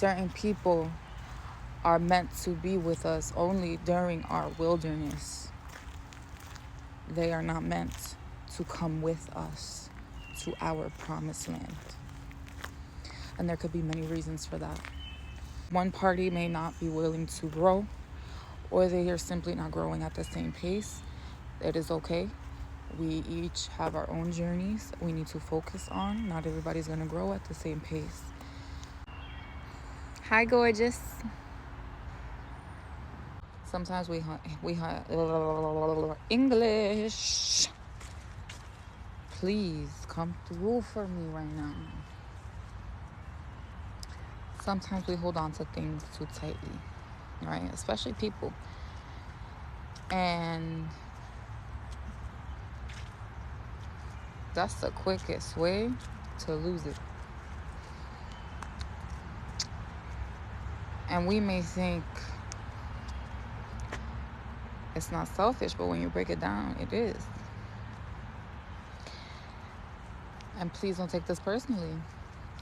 certain people are meant to be with us only during our wilderness. They are not meant to come with us to our promised land. And there could be many reasons for that. One party may not be willing to grow, or they are simply not growing at the same pace. It is okay. We each have our own journeys we need to focus on. Not everybody's going to grow at the same pace. Hi, gorgeous. Sometimes we English. Please come through for me right now. Sometimes we hold on to things too tightly, right? Especially people. And that's the quickest way to lose it. And we may think it's not selfish, but when you break it down, it is. And please don't take this personally.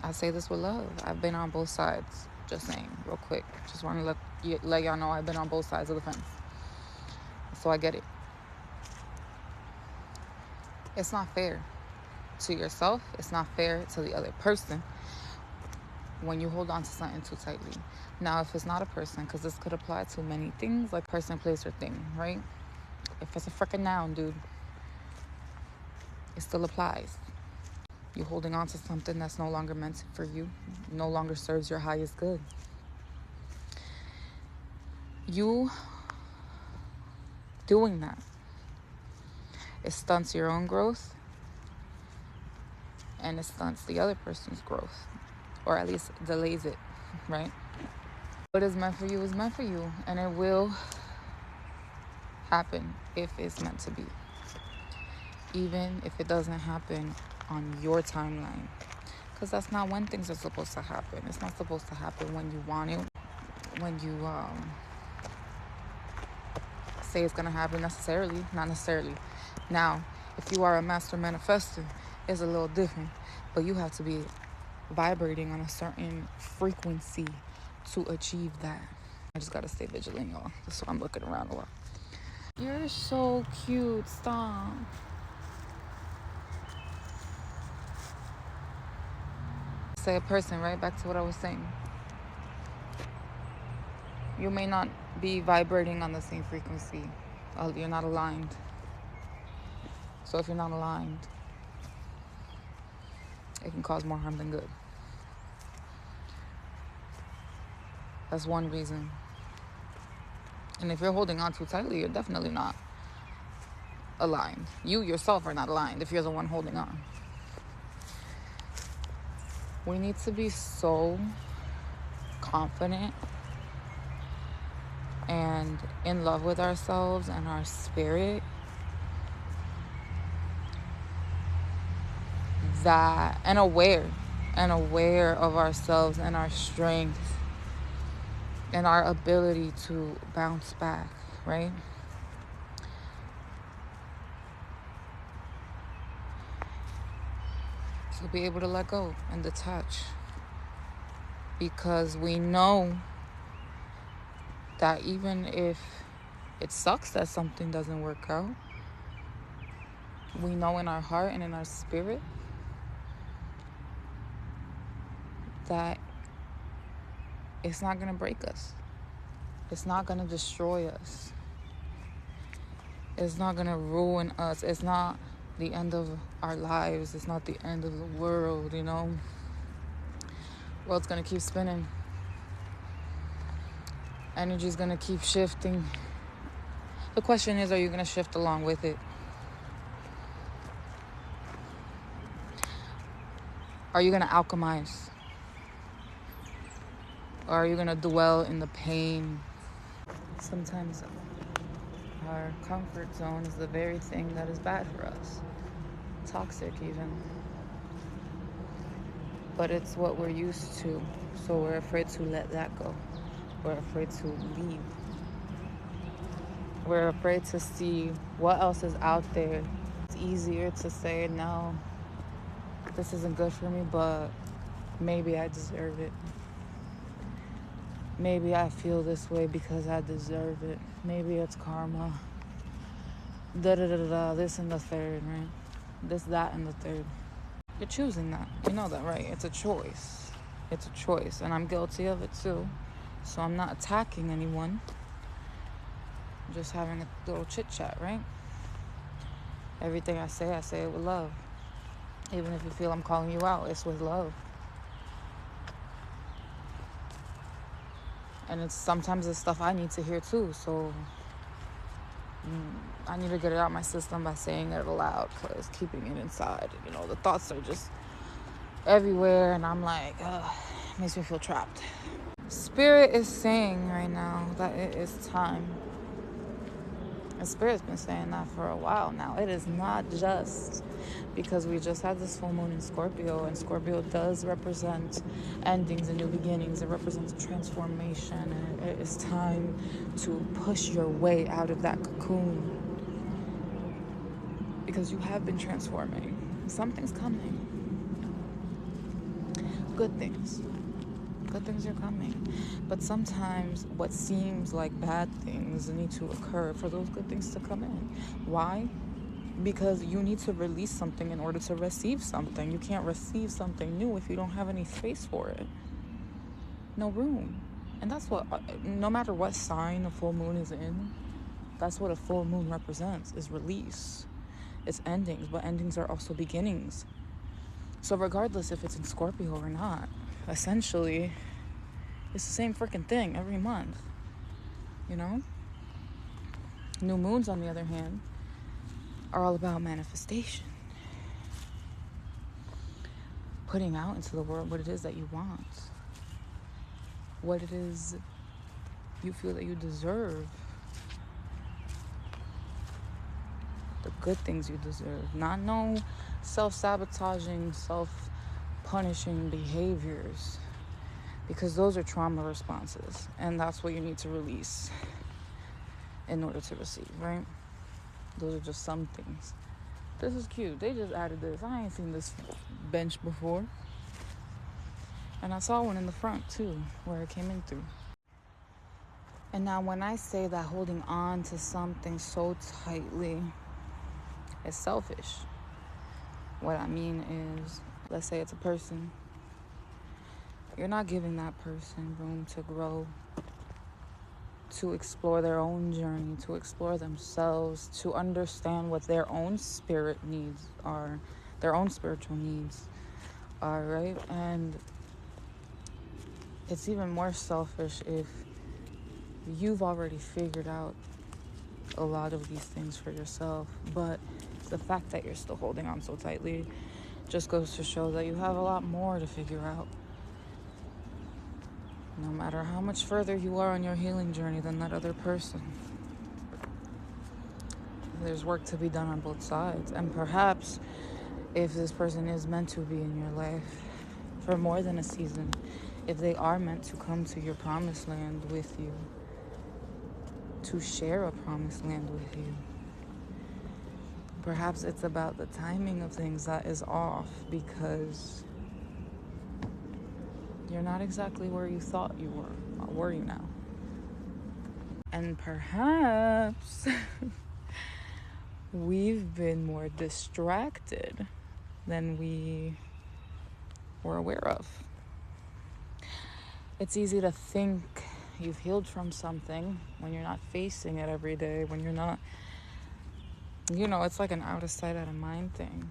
I say this with love. I've been on both sides. Just saying, real quick. Just want to let y'all know I've been on both sides of the fence. So I get it. It's not fair to yourself. It's not fair to the other person when you hold on to something too tightly. Now, if it's not a person, because this could apply to many things, like person, place, or thing, right? If it's a freaking noun, dude, it still applies. You're holding on to something that's no longer meant for you, no longer serves your highest good. You doing that, it stunts your own growth, and it stunts the other person's growth, or at least delays it, right? What is meant for you is meant for you, and it will happen if it's meant to be, even if it doesn't happen on your timeline, because that's not when things are supposed to happen. It's not supposed to happen when you want it, when you say it's gonna happen necessarily, not necessarily. Now, if you are a master manifester, it's a little different, but you have to be vibrating on a certain frequency to achieve that. I just gotta stay vigilant, y'all. That's why I'm looking around a lot. You're so cute. Stop. Say a person, right? Back to what I was saying. You may not be vibrating on the same frequency. You're not aligned. So if you're not aligned, it can cause more harm than good. That's one reason. And if you're holding on too tightly, you're definitely not aligned. You yourself are not aligned if you're the one holding on. We need to be so confident and in love with ourselves and our spirit that, and aware of ourselves and our strength and our ability to bounce back, right? To be able to let go and detach, because we know that even if it sucks that something doesn't work out, we know in our heart and in our spirit that it's not going to break us. It's not going to destroy us. It's not going to ruin us. It's not the end of our lives. It's not the end of the world, you know. World's going to keep spinning. Energy's going to keep shifting. The question is, are you going to shift along with it? Are you going to alchemize? Or are you going to dwell in the pain? Sometimes our comfort zone is the very thing that is bad for us. Toxic even. But it's what we're used to. So we're afraid to let that go. We're afraid to leave. We're afraid to see what else is out there. It's easier to say, no, this isn't good for me, but maybe I deserve it. Maybe I feel this way because I deserve it. Maybe it's karma. Da da da da da. This and the third, right? This, that, and the third. You're choosing that. You know that, right? It's a choice. It's a choice. And I'm guilty of it too. So I'm not attacking anyone. I'm just having a little chit chat, right? Everything I say it with love. Even if you feel I'm calling you out, it's with love. And it's sometimes it's stuff I need to hear too. So I need to get it out of my system by saying it aloud, because keeping it inside, the thoughts are just everywhere, and I'm like, it makes me feel trapped. Spirit is saying right now that it is time. And Spirit's been saying that for a while now. It is not just because we just had this full moon in Scorpio, and Scorpio does represent endings and new beginnings. It represents transformation, and it is time to push your way out of that cocoon, because you have been transforming. Something's coming. Good things. Good things are coming. But sometimes what seems like bad things need to occur for those good things to come in. Why? Because you need to release something in order to receive something. You can't receive something new if you don't have any space for it. No room. And that's what, no matter what sign a full moon is in, that's what a full moon represents, is release. It's endings, but endings are also beginnings. So regardless if it's in Scorpio or not, essentially, it's the same freaking thing every month. New moons, on the other hand, are all about manifestation. Putting out into the world what it is that you want. What it is you feel that you deserve. The good things you deserve. Not no self-sabotaging, self-punishing behaviors. Because those are trauma responses. And that's what you need to release in order to receive, right? Those are just some things. This is cute. They just added this. I ain't seen this bench before. And I saw one in the front too, where it came in through. And now when I say that holding on to something so tightly is selfish, what I mean is, let's say it's a person. You're not giving that person room to grow, to explore their own journey, to explore themselves, to understand what their own spirit needs are, their own spiritual needs are, right? And it's even more selfish if you've already figured out a lot of these things for yourself, but the fact that you're still holding on so tightly just goes to show that you have a lot more to figure out. No matter how much further you are on your healing journey than that other person, there's work to be done on both sides. And perhaps if this person is meant to be in your life for more than a season, if they are meant to come to your promised land with you, to share a promised land with you, perhaps it's about the timing of things that is off, because you're not exactly where you thought you were. Or were you now? And perhaps we've been more distracted than we were aware of. It's easy to think you've healed from something when you're not facing it every day, when you're not, it's like an out of sight, out of mind thing.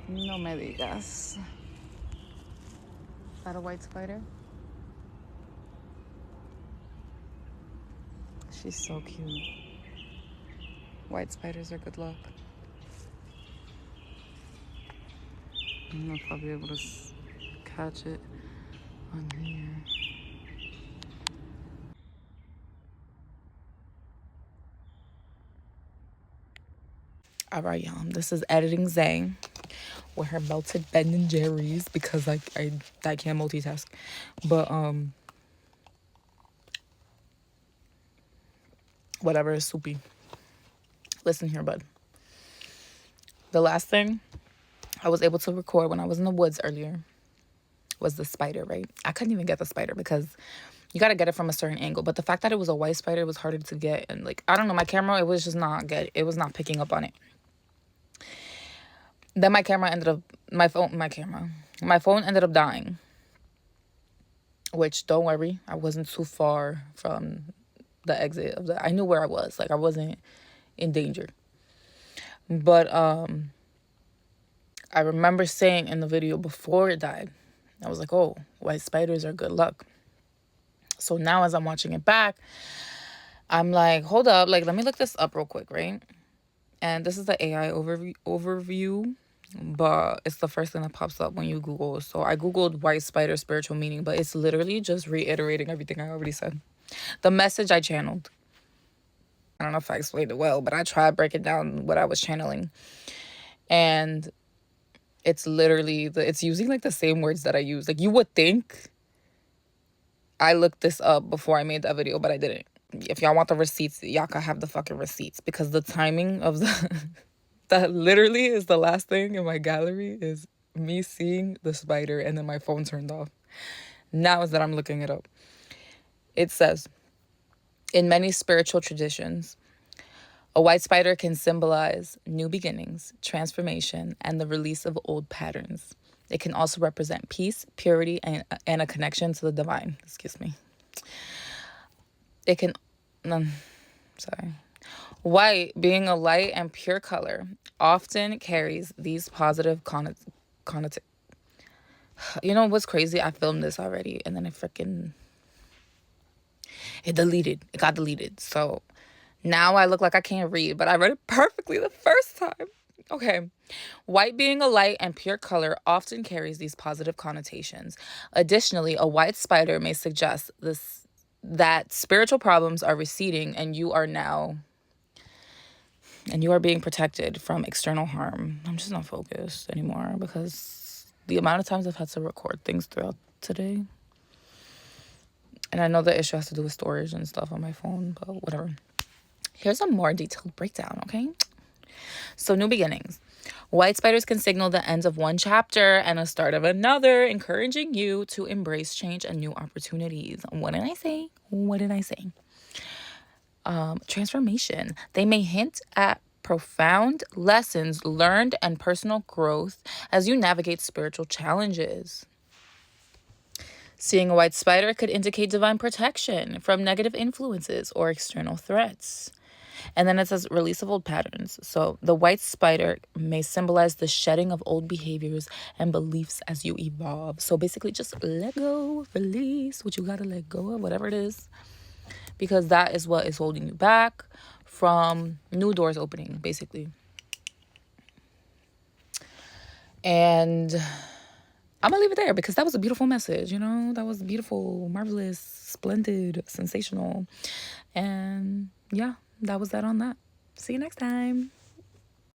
No me digas. Is that a white spider? She's so cute. White spiders are good luck. I'm not probably able to catch it on here. All right, y'all. This is Editing Zay with her melted Ben and Jerry's, because I can't multitask. But whatever is soupy. Listen here, bud. The last thing I was able to record when I was in the woods earlier was the spider, right? I couldn't even get the spider because you got to get it from a certain angle. But the fact that it was a white spider was harder to get. And like, I don't know, my camera, it was just not good. It was not picking up on it. Then my phone ended up dying. Which, don't worry, I wasn't too far from the exit of I knew where I was. Like, I wasn't in danger. But I remember saying in the video before it died, I was like, oh, white spiders are good luck. So now as I'm watching it back, I'm like, hold up, like, let me look this up real quick, right? And this is the AI overview, but it's the first thing that pops up when you Google. So I Googled white spider spiritual meaning, but it's literally just reiterating everything I already said. The message I channeled. I don't know if I explained it well, but I tried breaking down what I was channeling. And it's literally, it's using like the same words that I use. Like, you would think I looked this up before I made that video, but I didn't. If y'all want the receipts, y'all can have the fucking receipts, because the timing of that literally is the last thing in my gallery is me seeing the spider and then my phone turned off. Now is that I'm looking it up. It says, in many spiritual traditions, a white spider can symbolize new beginnings, transformation, and the release of old patterns. It can also represent peace, purity, and a connection to the divine. Excuse me. It can... White, being a light and pure color, often carries these positive connotations. You know what's crazy? I filmed this already, and then it got deleted. So now I look like I can't read, but I read it perfectly the first time. Okay. White, being a light and pure color, often carries these positive connotations. Additionally, a white spider may suggest that spiritual problems are receding and you are being protected from external harm. I'm just not focused anymore because the amount of times I've had to record things throughout today. And I know the issue has to do with storage and stuff on my phone, but whatever. Here's a more detailed breakdown, okay? So, new beginnings. White spiders can signal the end of one chapter and a start of another, encouraging you to embrace change and new opportunities. What did I say? Transformation. They may hint at profound lessons learned and personal growth as you navigate spiritual challenges. Seeing a white spider could indicate divine protection from negative influences or external threats. And then it says release of old patterns. So the white spider may symbolize the shedding of old behaviors and beliefs as you evolve. So basically just let go, release what you got to let go of, whatever it is. Because that is what is holding you back from new doors opening, basically. And I'm going to leave it there because that was a beautiful message, you know? That was beautiful, marvelous, splendid, sensational. And yeah, that was that on that. See you next time.